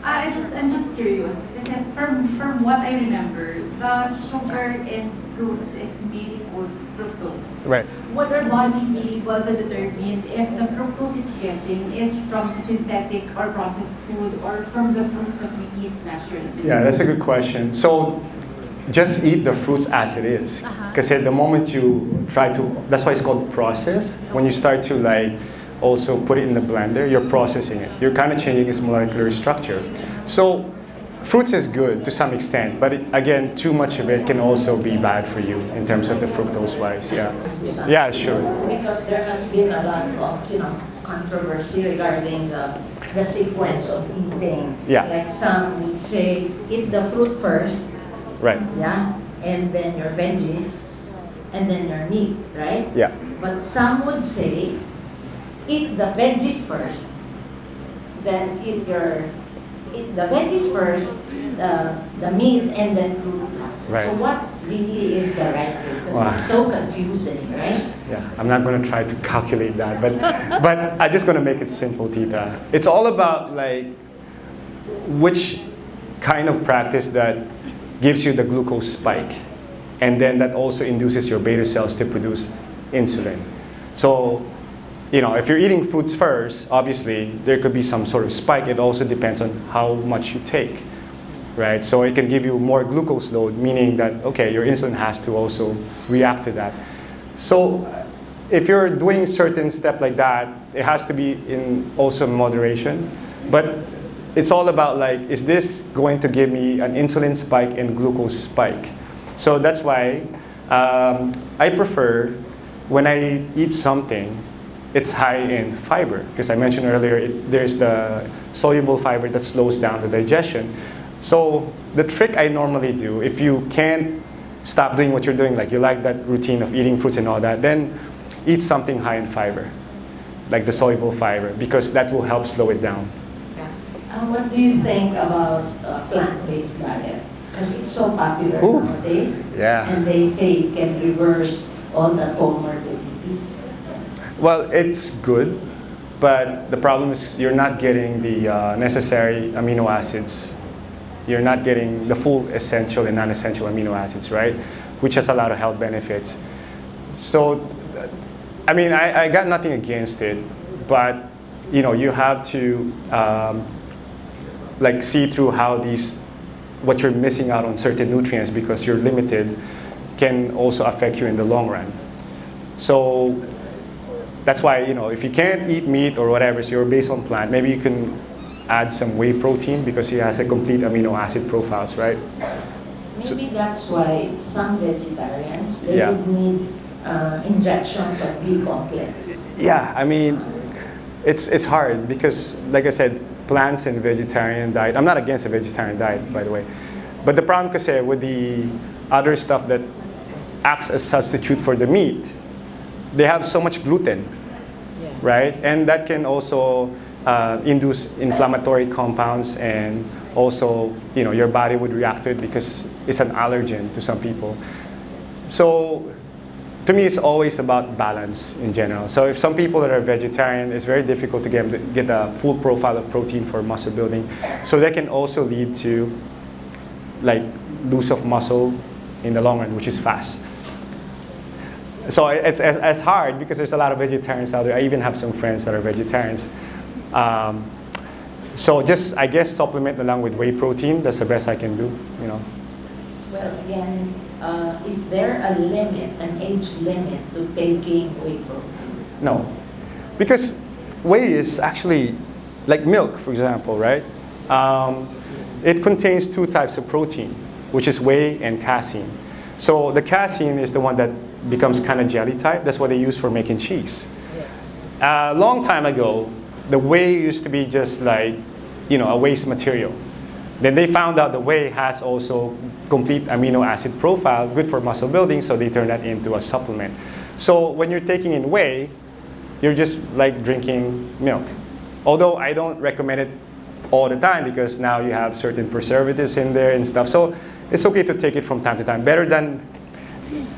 I'm just curious because from what I remember, the sugar in fruits is mainly called fructose. Right. Would our body be able to determine if the fructose it's getting is from synthetic or processed food or from the fruits that we eat naturally? Yeah, that's a good question. So just eat the fruits as it is. Because at the moment you try to, that's why it's called process. When you start to like also put it in the blender, you're processing it. You're kind of changing its molecular structure. So fruits is good to some extent, but again, too much of it can also be bad for you in terms of the fructose wise. Yeah. Yeah, sure. Because there has been a lot of, controversy regarding the sequence of eating. Yeah. Like some would say, eat the fruit first, Right. yeah, and then your veggies, and then your meat, right? Yeah. But some would say, eat the veggies first, then eat the veggies first, the meat, and then fruit last. Right. So what really is the right way? Because Wow. it's so confusing, right? Yeah, I'm not going to try to calculate that, but I'm just going to make it simple, Tita. It's all about like which kind of practice that gives you the glucose spike, and then that also induces your beta cells to produce insulin. So, if you're eating foods first, obviously there could be some sort of spike. It also depends on how much you take, right? So it can give you more glucose load, meaning that, okay, your insulin has to also react to that. So if you're doing certain step like that, it has to be in also moderation. But it's all about like, is this going to give me an insulin spike and glucose spike? So that's why I prefer when I eat something, it's high in fiber. Because I mentioned earlier, there's the soluble fiber that slows down the digestion. So the trick I normally do, if you can't stop doing what you're doing, like you like that routine of eating fruits and all that, then eat something high in fiber, like the soluble fiber, because that will help slow it down. What do you think about plant-based diet? Because it's so popular Ooh. nowadays. Yeah. And they say it can reverse all the comorbidities. Well, it's good, but the problem is you're not getting the necessary amino acids. You're not getting the full essential and non-essential amino acids, right? Which has a lot of health benefits. So, I mean, I got nothing against it, but you have to like see through how what you're missing out on certain nutrients because you're limited can also affect you in the long run. So that's why, if you can't eat meat or whatever, so you're based on plant, maybe you can add some whey protein because it has a complete amino acid profiles, right? Maybe that's why some vegetarians, they Yeah. would need injections of B complex. Yeah, I mean, it's hard because, like I said, plants and vegetarian diet. I'm not against a vegetarian diet, by the way. But the problem, kasi, with the other stuff that acts as substitute for the meat, they have so much gluten, right? And that can also induce inflammatory compounds, and also, your body would react to it because it's an allergen to some people. So, to me, it's always about balance in general. So if some people that are vegetarian, it's very difficult to get a full profile of protein for muscle building. So that can also lead to like loss of muscle in the long run, which is fast. So it's hard because there's a lot of vegetarians out there. I even have some friends that are vegetarians. So just, I guess, supplement along with whey protein. That's the best I can do, Well, again, is there a limit, an age limit to taking whey protein? No, because whey is actually like milk, for example, right? It contains two types of protein, which is whey and casein. So the casein is the one that becomes kind of jelly type. That's what they use for making cheese. Yes. A long time ago, the whey used to be just like, a waste material. Then they found out the whey has also complete amino acid profile, good for muscle building, so they turned that into a supplement. So when you're taking in whey, you're just like drinking milk. Although I don't recommend it all the time because now you have certain preservatives in there and stuff. So it's okay to take it from time to time. Better than...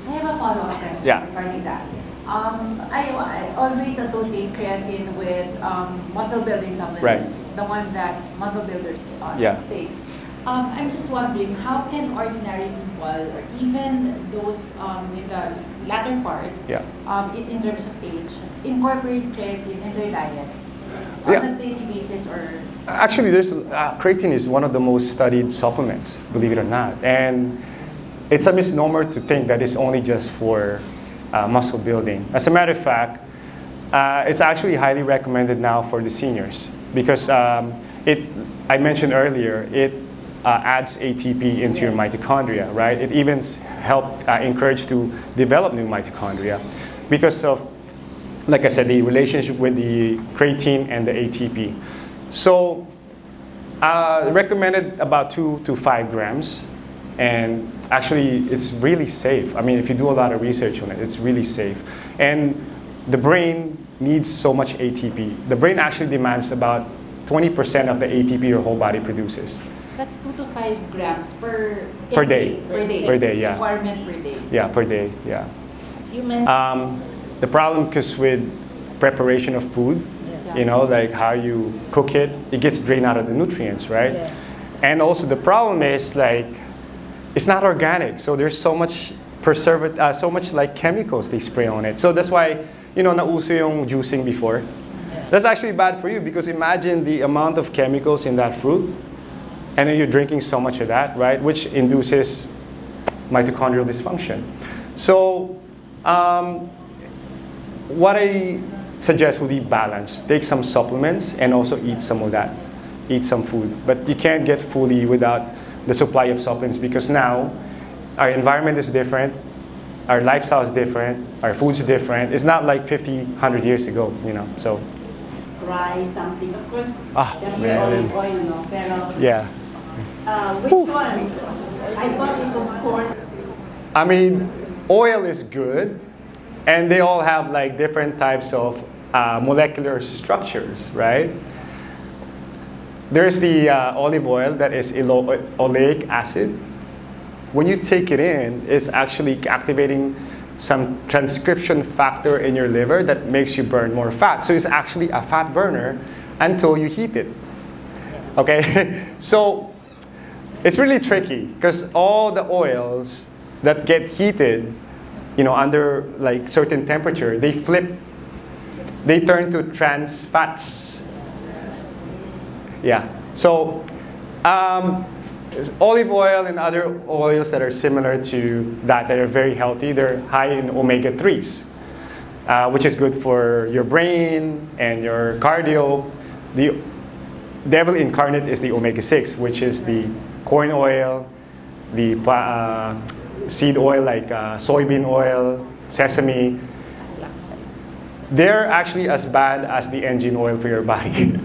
I have a follow-up question Yeah. regarding that. I always associate creatine with muscle building supplements, Right. the one that muscle builders Yeah. take. I'm just wondering, how can ordinary people, or even those in the latter part, Yeah. in terms of age, incorporate creatine in their diet on Yeah. a daily basis, or Actually, there's creatine is one of the most studied supplements, believe it or not, and it's a misnomer to think that it's only just for muscle building. As a matter of fact, it's actually highly recommended now for the seniors because I mentioned earlier, it adds ATP into your mitochondria, right? It even helps encourage to develop new mitochondria because of, like I said, the relationship with the creatine and the ATP. So, recommended about 2 to 5 grams, and actually it's really safe. I mean, if you do a lot of research on it, it's really safe. And the brain needs so much ATP. The brain actually demands about 20% of the ATP your whole body produces. that's 2 to 5 grams Per day. Per day. Per day, yeah. Requirement per day. Yeah, per day, yeah. You mentioned The problem, because with preparation of food, you know, like how you cook it, it gets drained out of the nutrients, right? Yes. And also the problem is like, it's not organic. So there's so much so much like chemicals they spray on it. So that's why, you know, nauso yung juicing before. That's actually bad for you because imagine the amount of chemicals in that fruit, and then you're drinking so much of that, right? Which induces mitochondrial dysfunction. So, what I suggest would be balance. Take some supplements and also eat some of that. Eat some food. But you can't get fully without the supply of supplements because now our environment is different, our lifestyle is different, our food's different. It's not like 50, 100 years ago, you know, so. Fry something. Of course, Man. may olive oil, no? Pero, Yeah. which one? I thought it was corn. I mean, oil is good, and they all have like different types of molecular structures, right? There's the olive oil that is oleic acid. When you take it in, it's actually activating some transcription factor in your liver that makes you burn more fat. So it's actually a fat burner until you heat it. Okay? So it's really tricky because all the oils that get heated, you know, under like certain temperature, they flip. They turn to trans fats. Yeah. So olive oil and other oils that are similar to that are very healthy, they're high in omega-3s, which is good for your brain and your cardio. The devil incarnate is the omega-6, which is the corn oil, the seed oil like soybean oil, sesame. They're actually as bad as the engine oil for your body.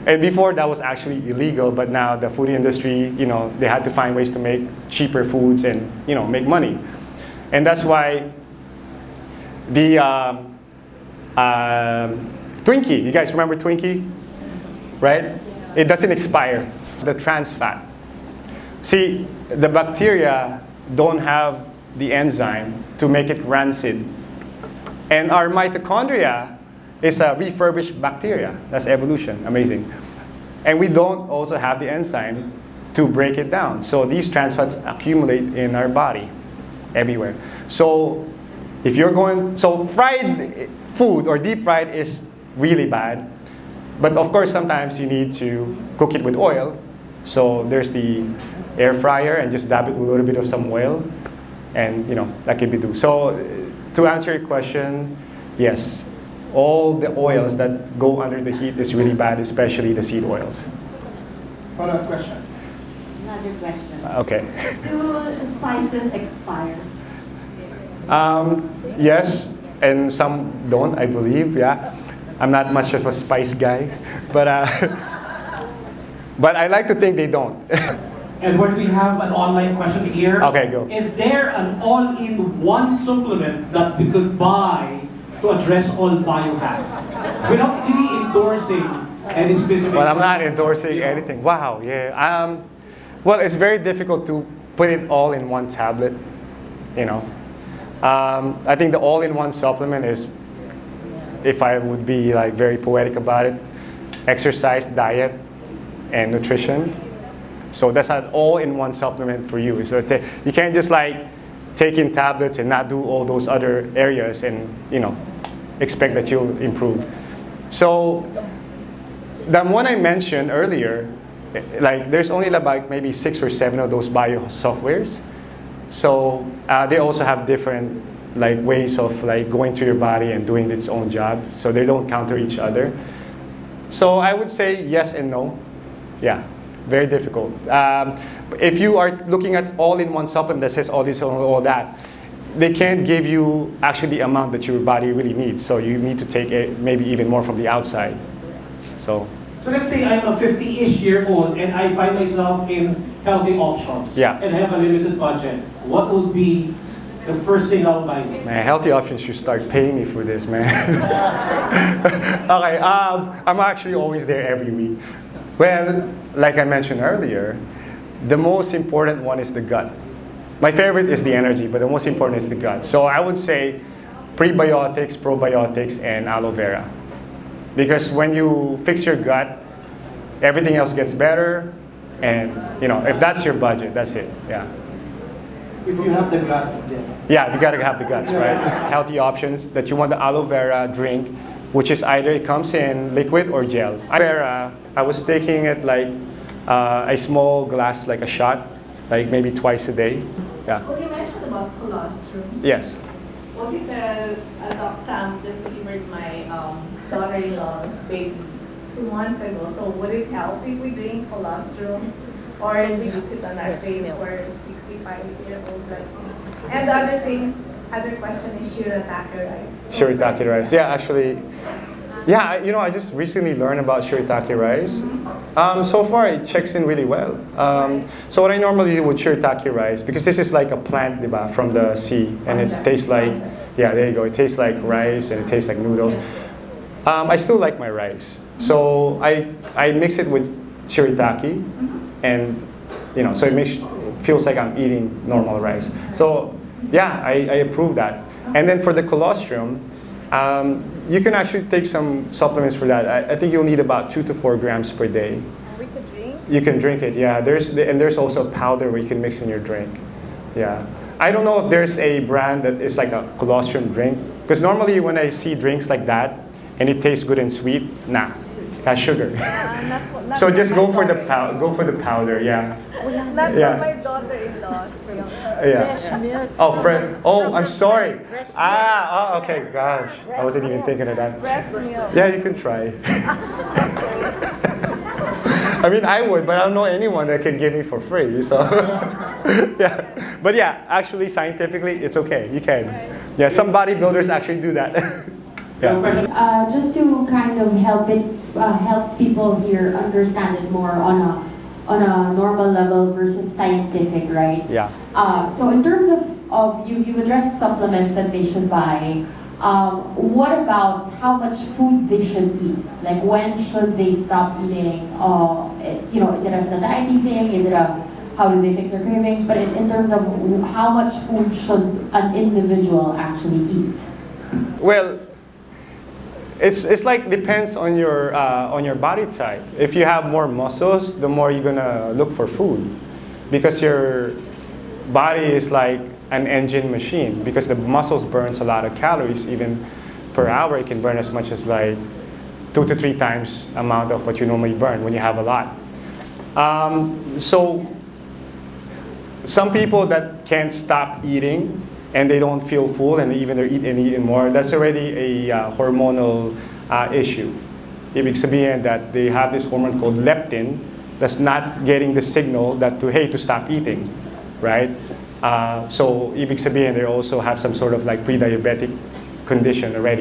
And before that was actually illegal, but now the food industry, you know, they had to find ways to make cheaper foods and, you know, make money. And that's why the Twinkie, you guys remember Twinkie? Right? It doesn't expire, the trans fat. See, the bacteria don't have the enzyme to make it rancid. And our mitochondria is a refurbished bacteria. That's evolution, amazing. And we don't also have the enzyme to break it down. So these trans fats accumulate in our body, everywhere. So if you're so fried food or deep fried is really bad. But of course, sometimes you need to cook it with oil. So there's the air fryer and just dab it with a little bit of some oil. And, you know, that can be do. So to answer your question, yes. All the oils that go under the heat is really bad, especially the seed oils. Follow-up question. Another question. Okay. Do spices expire? Yes, and some don't, I believe. Yeah, I'm not much of a spice guy, but but I like to think they don't. Edward, we have an online question here. Okay, go. Is there an all-in-one supplement that we could buy to address all biohacks without really endorsing any specific? Well, I'm not endorsing anything. Wow, yeah. Well, it's very difficult to put it all in one tablet, you know. I think the all-in-one supplement is, if I would be like very poetic about it, exercise, diet, and nutrition. So that's an all-in-one supplement for you. So you can't just like take in tablets and not do all those other areas and expect that you'll improve. So the one I mentioned earlier, like there's only about maybe 6 or 7 of those bio softwares. So they also have different like ways of like going through your body and doing its own job. So they don't counter each other. So I would say yes and no. Yeah, very difficult. If you are looking at all-in-one supplement that says all this and all that, they can't give you actually the amount that your body really needs. So you need to take it maybe even more from the outside. So let's say I'm a 50-ish year old and I find myself in healthy options Yeah. and have a limited budget. What would be the first thing I'll buy? man, healthy options should start paying me for this, man. Okay, I'm actually always there every week. Well, like I mentioned earlier, the most important one is the gut. My favorite is the energy, but the most important is the gut. So I would say prebiotics, probiotics, and aloe vera. Because when you fix your gut, everything else gets better. And if that's your budget, that's it. Yeah. If you have the guts, then. Yeah, you gotta have the guts, right? Healthy options that you want the aloe vera drink, which is either it comes in liquid or gel. Aloe vera, I was taking it like a small glass, like a shot, like maybe twice a day. Yeah. Well, you mentioned about colostrum. Yes. What if Doc Tam just delivered my daughter-in-law's baby 2 months ago? So would it help if we drink colostrum? Or we use it on our face for 65-year-old like me? And the other question is shirataki rice. Shirataki rice. Yeah, actually, yeah, I just recently learned about shirataki rice. So far, it checks in really well. So what I normally do with shirataki rice, because this is like a plant, diba, from the sea, and it tastes like, yeah, there you go. It tastes like rice and it tastes like noodles. I still like my rice, so I mix it with shirataki, and so it feels like I'm eating normal rice. So yeah, I approve that. And then for the colostrum, you can actually take some supplements for that. I think you'll need about 2 to 4 grams per day. We could drink? You can drink it, yeah. There's also a powder where you can mix in your drink. Yeah. I don't know if there's a brand that is like a colostrum drink, because normally when I see drinks like that and it tastes good and sweet, nah, it has sugar. So just go for the powder, yeah. Not Yeah. for my daughter-in-law's milk. Yeah. Fresh milk. Oh, I'm sorry. Okay, gosh, I wasn't even thinking of that. Breast milk. Yeah, you can try. I mean, I would, but I don't know anyone that can give me for free. So, yeah. But yeah, actually, scientifically, it's okay. You can. Yeah, some bodybuilders actually do that. Yeah. Just to kind of help people here understand it more on a normal level versus scientific, right? Yeah. So in terms of you've addressed supplements that they should buy. What about how much food they should eat? Like when should they stop eating? Is it a satiety thing? Is it how do they fix their cravings? But in terms of how much food should an individual actually eat? Well, it's like depends on your body type. If you have more muscles, the more you're gonna look for food, because your body is like an engine machine, because the muscles burns a lot of calories. Even per hour, it can burn as much as like 2 to 3 times amount of what you normally burn when you have a lot. So some people that can't stop eating and they don't feel full and even they're eating more, that's already a hormonal issue. Ibig sabihin that they have this hormone called leptin that's not getting the signal that to stop eating, right? So ibig sabihin they also have some sort of like pre-diabetic condition already.